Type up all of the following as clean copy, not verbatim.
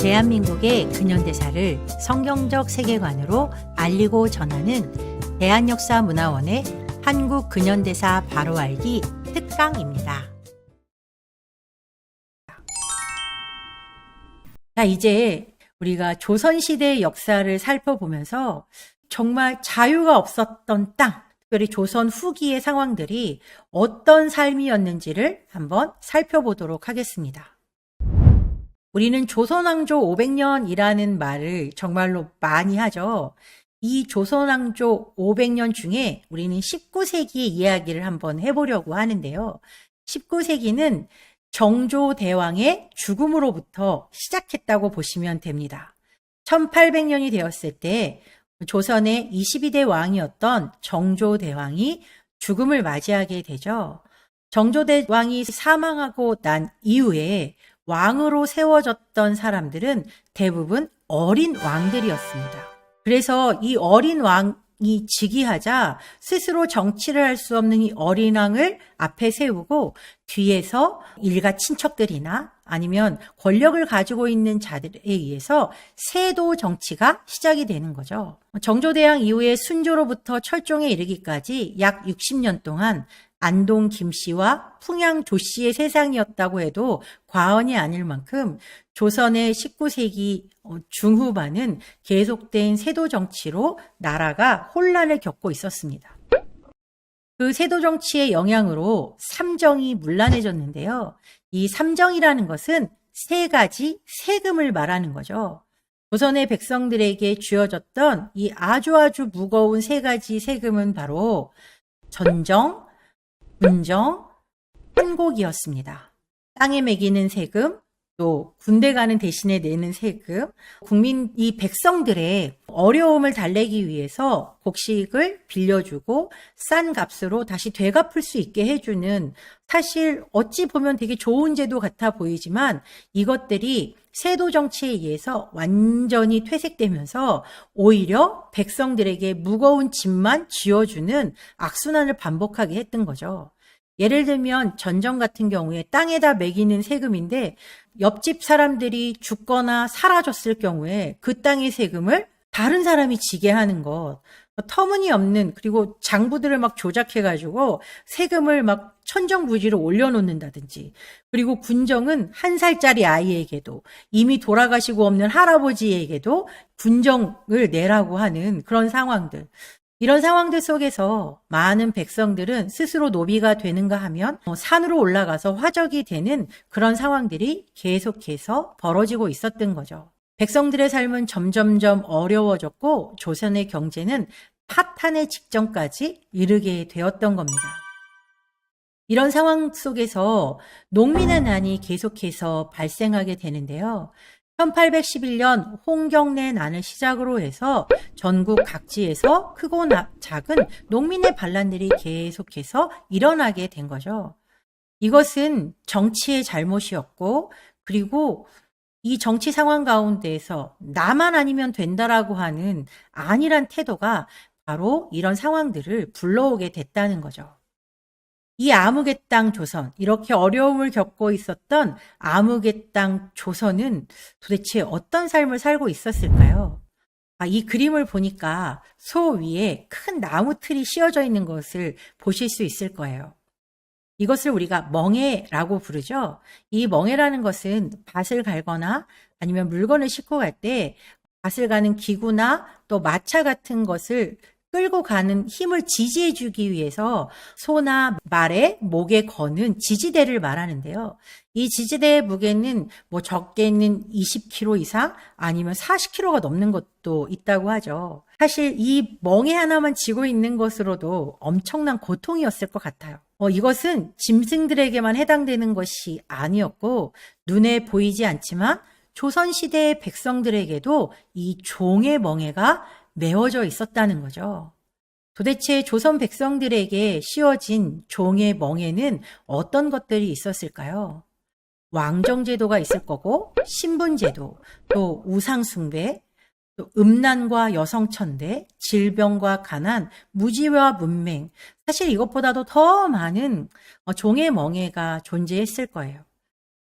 대한민국의 근현대사를 성경적 세계관으로 알리고 전하는 대한역사문화원의 한국 근현대사 바로 알기 특강입니다. 자, 이제 우리가 조선시대의 역사를 살펴보면서 정말 자유가 없었던 땅, 특별히 조선 후기의 상황들이 어떤 삶이었는지를 한번 살펴보도록 하겠습니다. 우리는 조선왕조 500년이라는 말을 정말로 많이 하죠. 이 조선왕조 500년 중에 우리는 19세기의 이야기를 한번 해보려고 하는데요. 19세기는 정조대왕의 죽음으로부터 시작했다고 보시면 됩니다. 1800년이 되었을 때 조선의 22대 왕이었던 정조대왕이 죽음을 맞이하게 되죠. 정조대왕이 사망하고 난 이후에 왕으로 세워졌던 사람들은 대부분 어린 왕들이었습니다. 그래서 이 어린 왕이 즉위하자 스스로 정치를 할 수 없는 이 어린 왕을 앞에 세우고 뒤에서 일가 친척들이나 아니면 권력을 가지고 있는 자들에 의해서 세도 정치가 시작이 되는 거죠. 정조대왕 이후에 순조로부터 철종에 이르기까지 약 60년 동안 안동 김씨와 풍양 조씨의 세상이었다고 해도 과언이 아닐 만큼 조선의 19세기 중후반은 계속된 세도 정치로 나라가 혼란을 겪고 있었습니다. 그 세도 정치의 영향으로 삼정이 문란해졌는데요. 이 삼정이라는 것은 세 가지 세금을 말하는 거죠. 조선의 백성들에게 쥐어졌던 이 아주 무거운 세 가지 세금은 바로 전정, 군정, 한곡이었습니다. 땅에 매기는 세금, 또 군대 가는 대신에 내는 세금, 이 백성들의 어려움을 달래기 위해서 곡식을 빌려주고 싼 값으로 다시 되갚을 수 있게 해주는, 사실 어찌 보면 되게 좋은 제도 같아 보이지만 이것들이 세도 정치에 의해서 완전히 퇴색되면서 오히려 백성들에게 무거운 짐만 쥐어주는 악순환을 반복하게 했던 거죠. 예를 들면 전정 같은 경우에 땅에다 매기는 세금인데 옆집 사람들이 죽거나 사라졌을 경우에 그 땅의 세금을 다른 사람이 지게 하는 것, 터무니없는, 그리고 장부들을 막 조작해가지고 세금을 막 천정부지로 올려놓는다든지, 그리고 군정은 1살짜리 아이에게도 이미 돌아가시고 없는 할아버지에게도 군정을 내라고 하는 그런 상황들. 이런 상황들 속에서 많은 백성들은 스스로 노비가 되는가 하면 산으로 올라가서 화적이 되는 그런 상황들이 계속해서 벌어지고 있었던 거죠. 백성들의 삶은 점점점 어려워졌고 조선의 경제는 파탄의 직전까지 이르게 되었던 겁니다. 이런 상황 속에서 농민의 난이 계속해서 발생하게 되는데요. 1811년 홍경래 난을 시작으로 해서 전국 각지에서 크고 작은 농민의 반란들이 계속해서 일어나게 된 거죠. 이것은 정치의 잘못이었고, 그리고 이 정치 상황 가운데에서 나만 아니면 된다라고 하는 안일한 태도가 바로 이런 상황들을 불러오게 됐다는 거죠. 이 아무개 땅 조선, 이렇게 어려움을 겪고 있었던 아무개 땅 조선은 도대체 어떤 삶을 살고 있었을까요? 이 그림을 보니까 소 위에 큰 나무 틀이 씌워져 있는 것을 보실 수 있을 거예요. 이것을 우리가 멍에라고 부르죠. 이 멍에라는 것은 밭을 갈거나 아니면 물건을 싣고 갈 때 밭을 가는 기구나 또 마차 같은 것을 끌고 가는 힘을 지지해 주기 위해서 소나 말의 목에 거는 지지대를 말하는데요. 이 지지대의 무게는 적게는 20kg 이상 아니면 40kg가 넘는 것도 있다고 하죠. 사실 이 멍에 하나만 쥐고 있는 것으로도 엄청난 고통이었을 것 같아요. 이것은 짐승들에게만 해당되는 것이 아니었고 눈에 보이지 않지만 조선시대의 백성들에게도 이 종의 멍에가 메워져 있었다는 거죠. 도대체 조선 백성들에게 씌워진 종의 멍에는 어떤 것들이 있었을까요? 왕정제도가 있을 거고, 신분제도, 또 우상숭배, 또 음란과 여성천대, 질병과 가난, 무지와 문맹, 사실 이것보다도 더 많은 종의 멍에가 존재했을 거예요.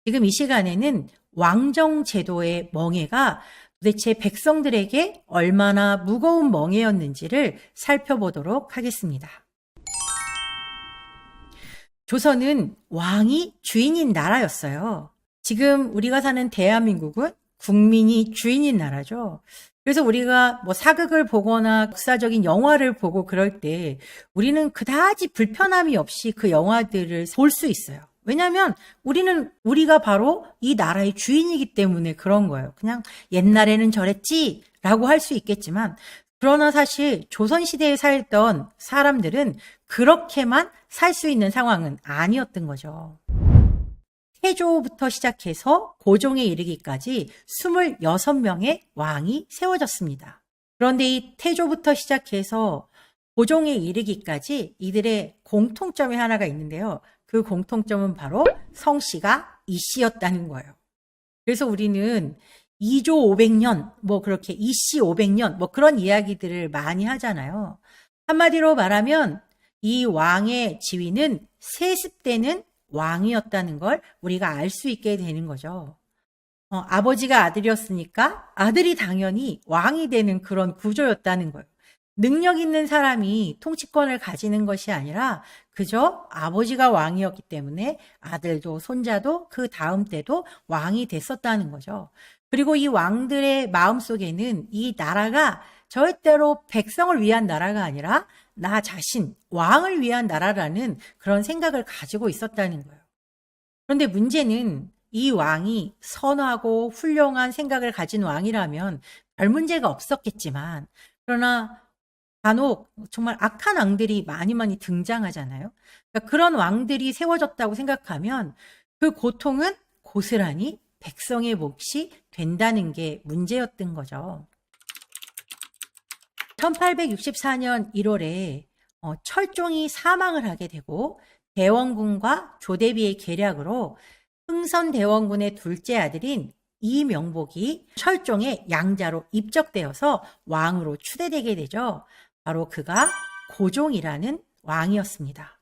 지금 이 시간에는 왕정 제도의 멍해가 도대체 백성들에게 얼마나 무거운 멍해였는지를 살펴보도록 하겠습니다. 조선은 왕이 주인인 나라였어요. 지금 우리가 사는 대한민국은 국민이 주인인 나라죠. 그래서 우리가 뭐 사극을 보거나 역사적인 영화를 보고 그럴 때 우리는 그다지 불편함이 없이 그 영화들을 볼 수 있어요. 왜냐하면 우리가 바로 이 나라의 주인이기 때문에 그런 거예요. 그냥 옛날에는 저랬지 라고 할 수 있겠지만, 그러나 사실 조선시대에 살던 사람들은 그렇게만 살 수 있는 상황은 아니었던 거죠. 태조부터 시작해서 고종에 이르기까지 26명의 왕이 세워졌습니다. 그런데 이 태조부터 시작해서 고종에 이르기까지 이들의 공통점이 하나가 있는데요. 그 공통점은 바로 성씨가 이씨였다는 거예요. 그래서 우리는 2조 500년, 뭐 그렇게 이씨 500년, 뭐 그런 이야기들을 많이 하잖아요. 한마디로 말하면 이 왕의 지위는 세습되는 왕이었다는 걸 우리가 알 수 있게 되는 거죠. 아버지가 아들이었으니까 아들이 당연히 왕이 되는 그런 구조였다는 거예요. 능력 있는 사람이 통치권을 가지는 것이 아니라 그저 아버지가 왕이었기 때문에 아들도 손자도 그 다음 때도 왕이 됐었다는 거죠. 그리고 이 왕들의 마음속에는 이 나라가 절대로 백성을 위한 나라가 아니라 나 자신, 왕을 위한 나라라는 그런 생각을 가지고 있었다는 거예요. 그런데 문제는 이 왕이 선하고 훌륭한 생각을 가진 왕이라면 별 문제가 없었겠지만, 그러나 간혹 정말 악한 왕들이 많이 등장하잖아요. 그러니까 그런 왕들이 세워졌다고 생각하면 그 고통은 고스란히 백성의 몫이 된다는 게 문제였던 거죠. 1864년 1월에 철종이 사망을 하게 되고 대원군과 조대비의 계략으로 흥선대원군의 둘째 아들인 이명복이 철종의 양자로 입적되어서 왕으로 추대되게 되죠. 바로 그가 고종이라는 왕이었습니다.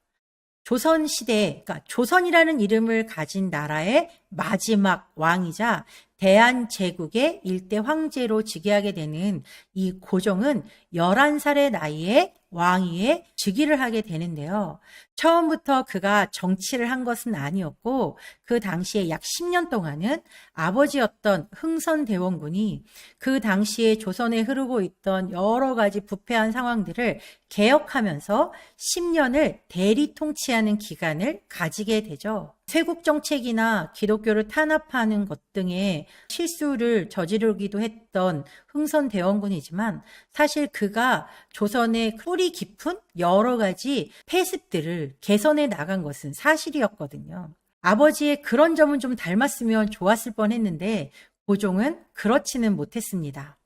조선시대, 그러니까 조선이라는 이름을 가진 나라의 마지막 왕이자 대한제국의 일대 황제로 즉위하게 되는 이 고종은 11살의 나이에 왕위에 즉위를 하게 되는데요. 처음부터 그가 정치를 한 것은 아니었고 그 당시에 약 10년 동안은 아버지였던 흥선대원군이 그 당시에 조선에 흐르고 있던 여러 가지 부패한 상황들을 개혁하면서 10년을 대리 통치하는 기간을 가지게 되죠. 쇄국 정책이나 기독교를 탄압하는 것 등의 실수를 저지르기도 했던 흥선대원군이지만 사실 그가 조선의 뿌리 깊은 여러 가지 폐습들을 개선해 나간 것은 사실이었거든요. 아버지의 그런 점은 좀 닮았으면 좋았을 뻔했는데 고종은 그렇지는 못했습니다.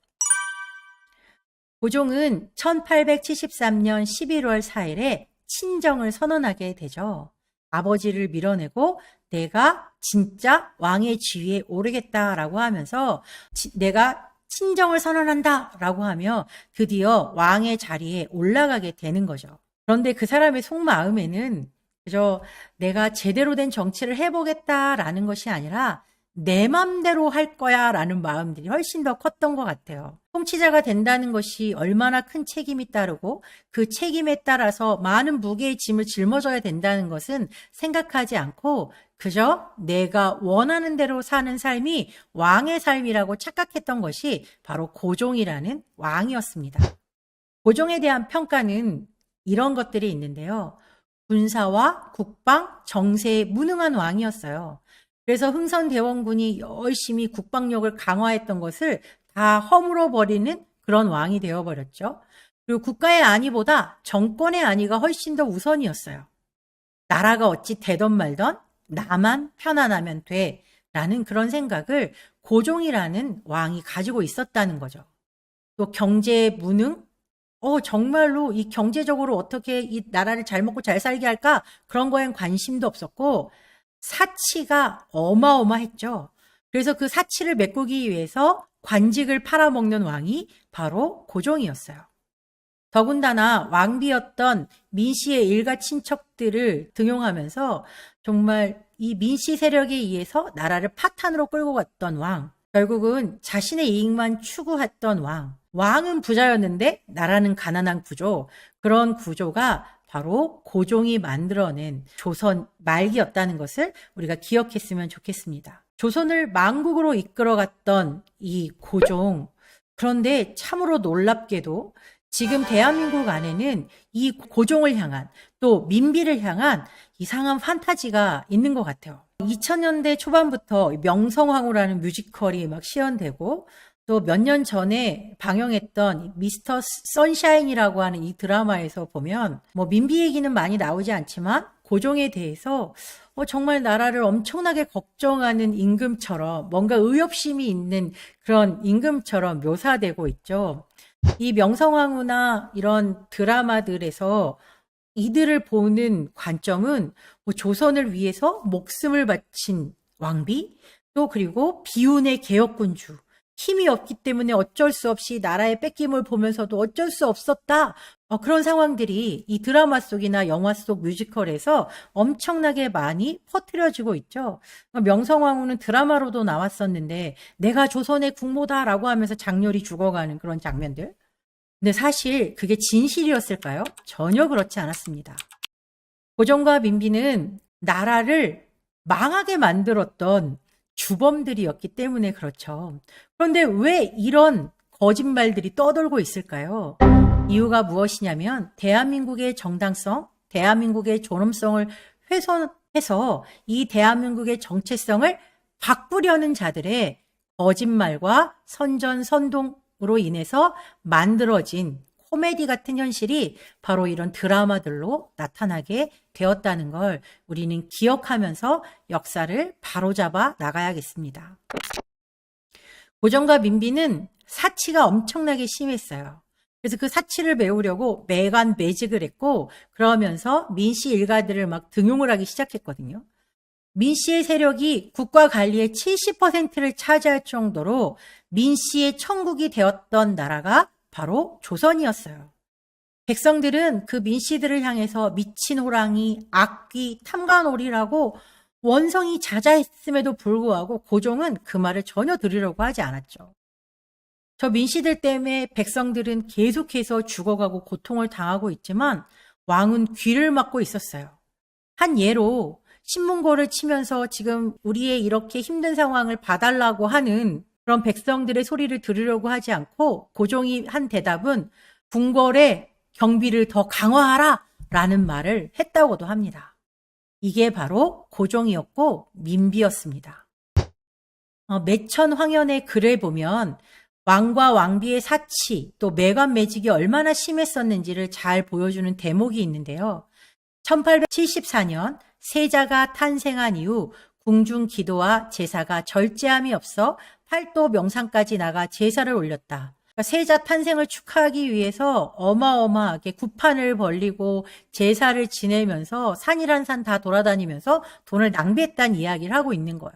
고종은 1873년 11월 4일에 친정을 선언하게 되죠. 아버지를 밀어내고 내가 진짜 왕의 지위에 오르겠다라고 하면서 내가 친정을 선언한다라고 하며 드디어 왕의 자리에 올라가게 되는 거죠. 그런데 그 사람의 속마음에는 그저 내가 제대로 된 정치를 해보겠다라는 것이 아니라 내 맘대로 할 거야 라는 마음들이 훨씬 더 컸던 것 같아요. 통치자가 된다는 것이 얼마나 큰 책임이 따르고 그 책임에 따라서 많은 무게의 짐을 짊어져야 된다는 것은 생각하지 않고 그저 내가 원하는 대로 사는 삶이 왕의 삶이라고 착각했던 것이 바로 고종이라는 왕이었습니다. 고종에 대한 평가는 이런 것들이 있는데요. 군사와 국방, 정세에 무능한 왕이었어요. 그래서 흥선대원군이 열심히 국방력을 강화했던 것을 다 허물어 버리는 그런 왕이 되어버렸죠. 그리고 국가의 안위보다 정권의 안위가 훨씬 더 우선이었어요. 나라가 어찌 되던 말던 나만 편안하면 돼 라는 그런 생각을 고종이라는 왕이 가지고 있었다는 거죠. 또 경제 무능? 정말로 이 경제적으로 어떻게 이 나라를 잘 먹고 잘 살게 할까? 그런 거엔 관심도 없었고 사치가 어마어마했죠. 그래서 그 사치를 메꾸기 위해서 관직을 팔아먹는 왕이 바로 고종이었어요. 더군다나 왕비였던 민씨의 일가 친척들을 등용하면서 정말 이 민씨 세력에 의해서 나라를 파탄으로 끌고 갔던 왕, 결국은 자신의 이익만 추구했던 왕, 왕은 부자였는데 나라는 가난한 구조, 그런 구조가 바로 고종이 만들어낸 조선 말기였다는 것을 우리가 기억했으면 좋겠습니다. 조선을 망국으로 이끌어갔던 이 고종, 그런데 참으로 놀랍게도 지금 대한민국 안에는 이 고종을 향한 또 민비를 향한 이상한 판타지가 있는 것 같아요. 2000년대 초반부터 명성황후라는 뮤지컬이 막 시연되고 또 몇 년 전에 방영했던 미스터 선샤인이라고 하는 이 드라마에서 보면 뭐 민비 얘기는 많이 나오지 않지만 고종에 대해서 정말 나라를 엄청나게 걱정하는 임금처럼 뭔가 의협심이 있는 그런 임금처럼 묘사되고 있죠. 이 명성황후나 이런 드라마들에서 이들을 보는 관점은 조선을 위해서 목숨을 바친 왕비, 또 그리고 비운의 개혁군주, 힘이 없기 때문에 어쩔 수 없이 나라의 뺏김을 보면서도 어쩔 수 없었다. 그런 상황들이 이 드라마 속이나 영화 속 뮤지컬에서 엄청나게 많이 퍼뜨려지고 있죠. 명성황후는 드라마로도 나왔었는데 내가 조선의 국모다라고 하면서 장렬히 죽어가는 그런 장면들. 근데 사실 그게 진실이었을까요? 전혀 그렇지 않았습니다. 고종과 민비는 나라를 망하게 만들었던 주범들이었기 때문에 그렇죠. 그런데 왜 이런 거짓말들이 떠돌고 있을까요? 이유가 무엇이냐면 대한민국의 정당성, 대한민국의 존엄성을 훼손해서 이 대한민국의 정체성을 바꾸려는 자들의 거짓말과 선전선동으로 인해서 만들어진 코미디 같은 현실이 바로 이런 드라마들로 나타나게 되었다는 걸 우리는 기억하면서 역사를 바로잡아 나가야겠습니다. 고종과 민비는 사치가 엄청나게 심했어요. 그래서 그 사치를 메우려고 매관 매직을 했고 그러면서 민씨 일가들을 막 등용을 하기 시작했거든요. 민씨의 세력이 국가 관리의 70%를 차지할 정도로 민씨의 천국이 되었던 나라가 바로 조선이었어요. 백성들은 그 민씨들을 향해서 미친 호랑이, 악귀, 탐관오리라고 원성이 자자했음에도 불구하고 고종은 그 말을 전혀 들으려고 하지 않았죠. 저 민씨들 때문에 백성들은 계속해서 죽어가고 고통을 당하고 있지만 왕은 귀를 막고 있었어요. 한 예로 신문고를 치면서 지금 우리의 이렇게 힘든 상황을 봐달라고 하는 그런 백성들의 소리를 들으려고 하지 않고 고종이 한 대답은 궁궐의 경비를 더 강화하라 라는 말을 했다고도 합니다. 이게 바로 고종이었고 민비였습니다. 매천황현의 글을 보면 왕과 왕비의 사치 또 매관매직이 얼마나 심했었는지를 잘 보여주는 대목이 있는데요. 1874년 세자가 탄생한 이후 궁중 기도와 제사가 절제함이 없어 팔도 명상까지 나가 제사를 올렸다. 그러니까 세자 탄생을 축하하기 위해서 어마어마하게 구판을 벌리고 제사를 지내면서 산이란 산 다 돌아다니면서 돈을 낭비했다는 이야기를 하고 있는 거예요.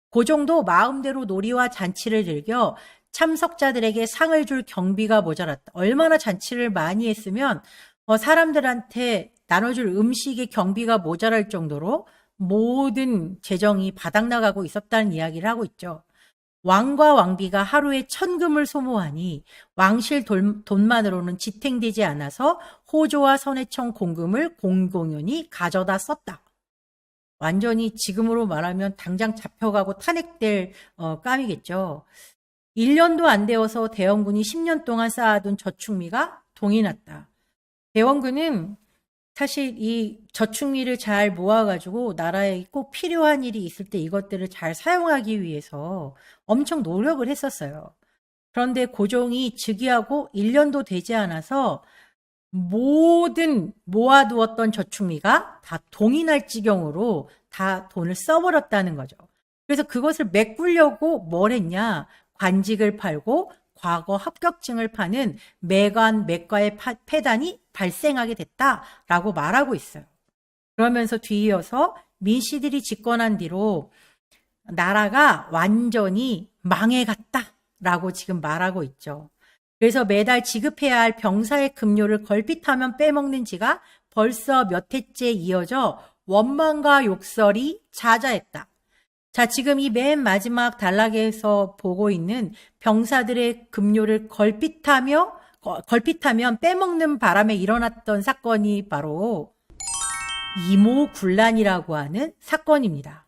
고종도 마음대로 놀이와 잔치를 즐겨 참석자들에게 상을 줄 경비가 모자랐다. 얼마나 잔치를 많이 했으면 사람들한테 나눠줄 음식의 경비가 모자랄 정도로 모든 재정이 바닥나가고 있었다는 이야기를 하고 있죠. 왕과 왕비가 하루에 1000금을 소모하니 왕실 돈만으로는 지탱되지 않아서 호조와 선해청 공금을 공공연히 가져다 썼다. 완전히 지금으로 말하면 당장 잡혀가고 탄핵될 감이겠죠. 1년도 안 되어서 대원군이 10년 동안 쌓아둔 저축미가 동이 났다. 대원군은 사실 이 저축미를 잘 모아가지고 나라에 꼭 필요한 일이 있을 때 이것들을 잘 사용하기 위해서 엄청 노력을 했었어요. 그런데 고종이 즉위하고 1년도 되지 않아서 모든 모아두었던 저축미가 다 동이 날 지경으로 다 돈을 써버렸다는 거죠. 그래서 그것을 메꾸려고 뭘 했냐? 관직을 팔고 과거 합격증을 파는 매관, 매과의 폐단이 발생하게 됐다라고 말하고 있어요. 그러면서 뒤이어서 민씨들이 집권한 뒤로 나라가 완전히 망해갔다라고 지금 말하고 있죠. 그래서 매달 지급해야 할 병사의 급료를 걸핏하면 빼먹는 지가 벌써 몇 해째 이어져 원망과 욕설이 자자했다. 자, 지금 이 맨 마지막 단락에서 보고 있는 병사들의 급료를 걸핏하면 빼먹는 바람에 일어났던 사건이 바로 이모군란이라고 하는 사건입니다.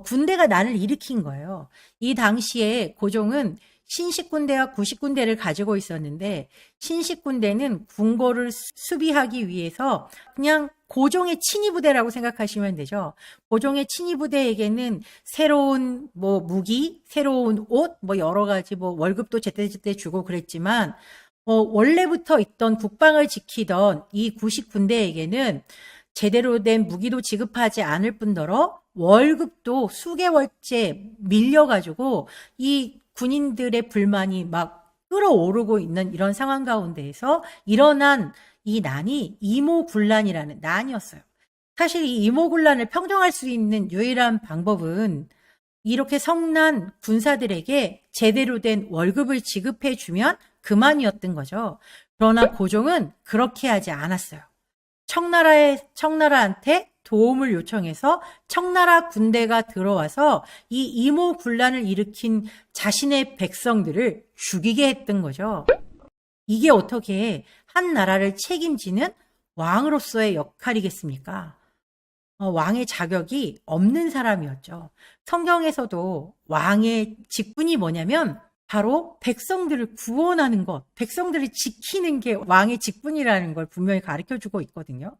군대가 난을 일으킨 거예요. 이 당시에 고종은 신식군대와 구식군대를 가지고 있었는데 신식군대는 궁궐을 수비하기 위해서 그냥 고종의 친위부대라고 생각하시면 되죠. 고종의 친위부대에게는 새로운 무기, 새로운 옷, 여러 가지 월급도 제때제때 주고 그랬지만 원래부터 있던 국방을 지키던 이 구식군대에게는 제대로 된 무기도 지급하지 않을 뿐더러 월급도 수개월째 밀려가지고 이 군인들의 불만이 막 끌어오르고 있는 이런 상황 가운데에서 일어난 이 난이 이모군란이라는 난이었어요. 사실 이 이모군란을 평정할 수 있는 유일한 방법은 이렇게 성난 군사들에게 제대로 된 월급을 지급해주면 그만이었던 거죠. 그러나 고종은 그렇게 하지 않았어요. 청나라한테 도움을 요청해서 청나라 군대가 들어와서 이 이모군란을 일으킨 자신의 백성들을 죽이게 했던 거죠. 이게 어떻게 한 나라를 책임지는 왕으로서의 역할이겠습니까? 왕의 자격이 없는 사람이었죠. 성경에서도 왕의 직분이 뭐냐면 바로 백성들을 구원하는 것, 백성들을 지키는 게 왕의 직분이라는 걸 분명히 가르쳐주고 있거든요.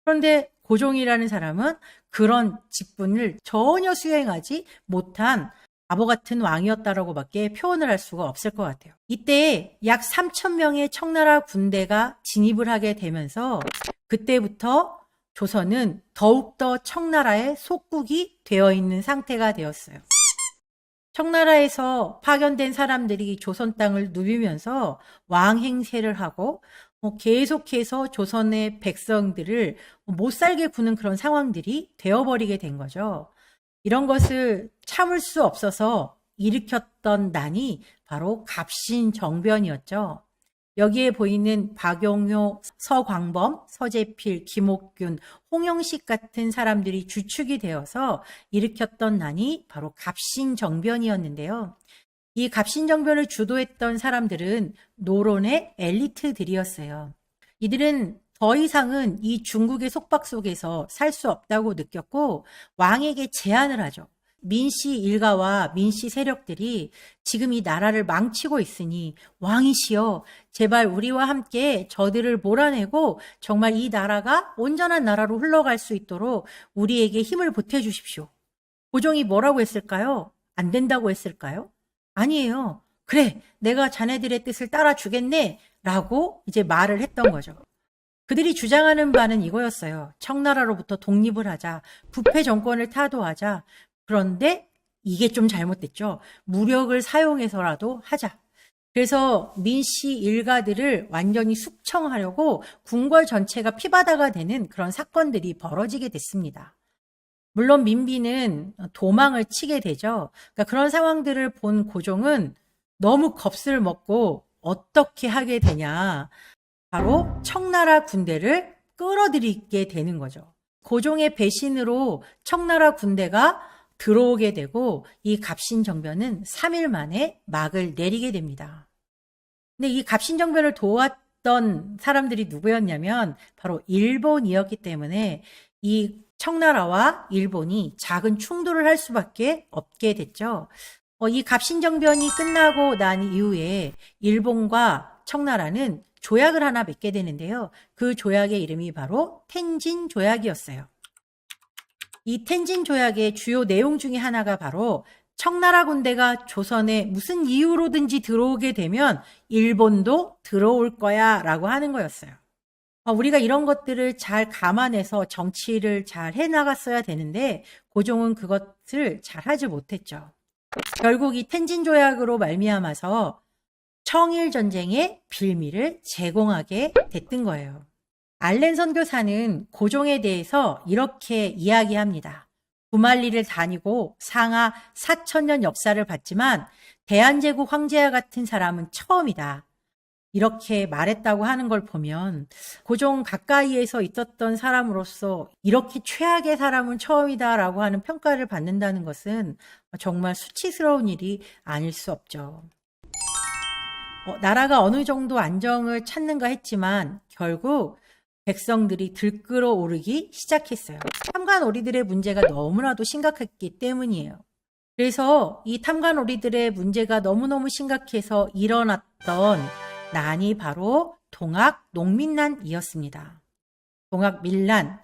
그런데 고종이라는 사람은 그런 직분을 전혀 수행하지 못한 바보 같은 왕이었다라고밖에 표현을 할 수가 없을 것 같아요. 이때 약 3,000명의 청나라 군대가 진입을 하게 되면서 그때부터 조선은 더욱더 청나라의 속국이 되어 있는 상태가 되었어요. 청나라에서 파견된 사람들이 조선 땅을 누비면서 왕 행세를 하고 계속해서 조선의 백성들을 못 살게 구는 그런 상황들이 되어버리게 된 거죠. 이런 것을 참을 수 없어서 일으켰던 난이 바로 갑신정변이었죠. 여기에 보이는 박용효, 서광범, 서재필, 김옥균, 홍영식 같은 사람들이 주축이 되어서 일으켰던 난이 바로 갑신정변이었는데요. 이 갑신정변을 주도했던 사람들은 노론의 엘리트들이었어요. 이들은 더 이상은 이 중국의 속박 속에서 살 수 없다고 느꼈고 왕에게 제안을 하죠. 민씨 일가와 민씨 세력들이 지금 이 나라를 망치고 있으니 왕이시여 제발 우리와 함께 저들을 몰아내고 정말 이 나라가 온전한 나라로 흘러갈 수 있도록 우리에게 힘을 보태주십시오. 고종이 뭐라고 했을까요? 안 된다고 했을까요? 아니에요. 그래, 내가 자네들의 뜻을 따라주겠네 라고 이제 말을 했던 거죠. 그들이 주장하는 바는 이거였어요. 청나라로부터 독립을 하자, 부패 정권을 타도하자. 그런데 이게 좀 잘못됐죠. 무력을 사용해서라도 하자. 그래서 민씨 일가들을 완전히 숙청하려고 궁궐 전체가 피바다가 되는 그런 사건들이 벌어지게 됐습니다. 물론 민비는 도망을 치게 되죠. 그러니까 그런 상황들을 본 고종은 너무 겁을 먹고 어떻게 하게 되냐. 바로 청나라 군대를 끌어들이게 되는 거죠. 고종의 배신으로 청나라 군대가 들어오게 되고 이 갑신정변은 3일 만에 막을 내리게 됩니다. 근데 이 갑신정변을 도왔던 사람들이 누구였냐면 바로 일본이었기 때문에 이 청나라와 일본이 작은 충돌을 할 수밖에 없게 됐죠. 이 갑신정변이 끝나고 난 이후에 일본과 청나라는 조약을 하나 맺게 되는데요. 그 조약의 이름이 바로 텐진 조약이었어요. 이 텐진 조약의 주요 내용 중에 하나가 바로 청나라 군대가 조선에 무슨 이유로든지 들어오게 되면 일본도 들어올 거야 라고 하는 거였어요. 우리가 이런 것들을 잘 감안해서 정치를 잘 해나갔어야 되는데 고종은 그것을 잘 하지 못했죠. 결국 이 텐진 조약으로 말미암아서 청일 전쟁의 빌미를 제공하게 됐던 거예요. 알렌 선교사는 고종에 대해서 이렇게 이야기합니다. 구말리를 다니고 상하 4,000년 역사를 봤지만 대한제국 황제와 같은 사람은 처음이다. 이렇게 말했다고 하는 걸 보면 고종 가까이에서 있었던 사람으로서 이렇게 최악의 사람은 처음이다라고 하는 평가를 받는다는 것은 정말 수치스러운 일이 아닐 수 없죠. 나라가 어느 정도 안정을 찾는가 했지만 결국 백성들이 들끓어오르기 시작했어요. 탐관오리들의 문제가 너무나도 심각했기 때문이에요. 그래서 이 탐관오리들의 문제가 너무너무 심각해서 일어났던 난이 바로 동학농민난이었습니다. 동학밀난.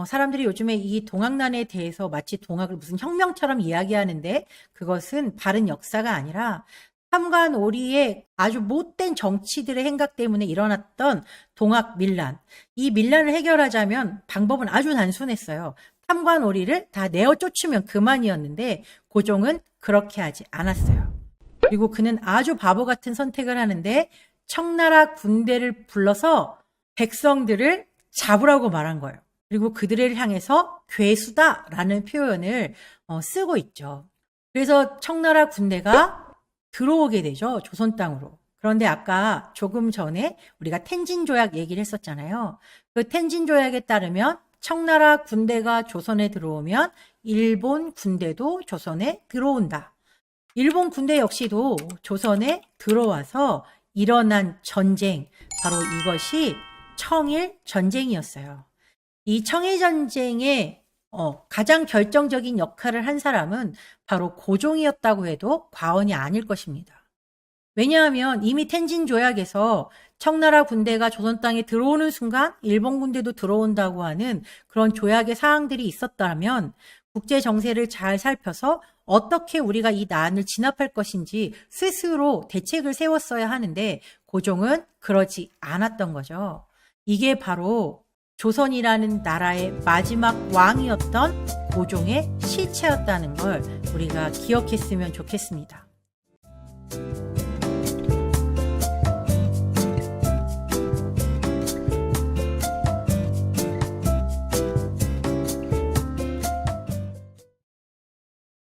사람들이 요즘에 이 동학난에 대해서 마치 동학을 무슨 혁명처럼 이야기하는데 그것은 바른 역사가 아니라 탐관오리의 아주 못된 정치들의 행각 때문에 일어났던 동학밀난. 이 밀란을 해결하자면 방법은 아주 단순했어요. 탐관오리를 다 내어 쫓으면 그만이었는데 고종은 그렇게 하지 않았어요. 그리고 그는 아주 바보 같은 선택을 하는데 청나라 군대를 불러서 백성들을 잡으라고 말한 거예요. 그리고 그들을 향해서 괴수다라는 표현을 쓰고 있죠. 그래서 청나라 군대가 들어오게 되죠. 조선 땅으로. 그런데 아까 조금 전에 우리가 텐진조약 얘기를 했었잖아요. 그 텐진조약에 따르면 청나라 군대가 조선에 들어오면 일본 군대도 조선에 들어온다. 일본 군대 역시도 조선에 들어와서 일어난 전쟁, 바로 이것이 청일 전쟁이었어요. 이 청일 전쟁에 가장 결정적인 역할을 한 사람은 바로 고종이었다고 해도 과언이 아닐 것입니다. 왜냐하면 이미 텐진 조약에서 청나라 군대가 조선 땅에 들어오는 순간 일본 군대도 들어온다고 하는 그런 조약의 사항들이 있었다면 국제 정세를 잘 살펴서 어떻게 우리가 이 난을 진압할 것인지 스스로 대책을 세웠어야 하는데 고종은 그러지 않았던 거죠. 이게 바로 조선이라는 나라의 마지막 왕이었던 고종의 실체였다는 걸 우리가 기억했으면 좋겠습니다.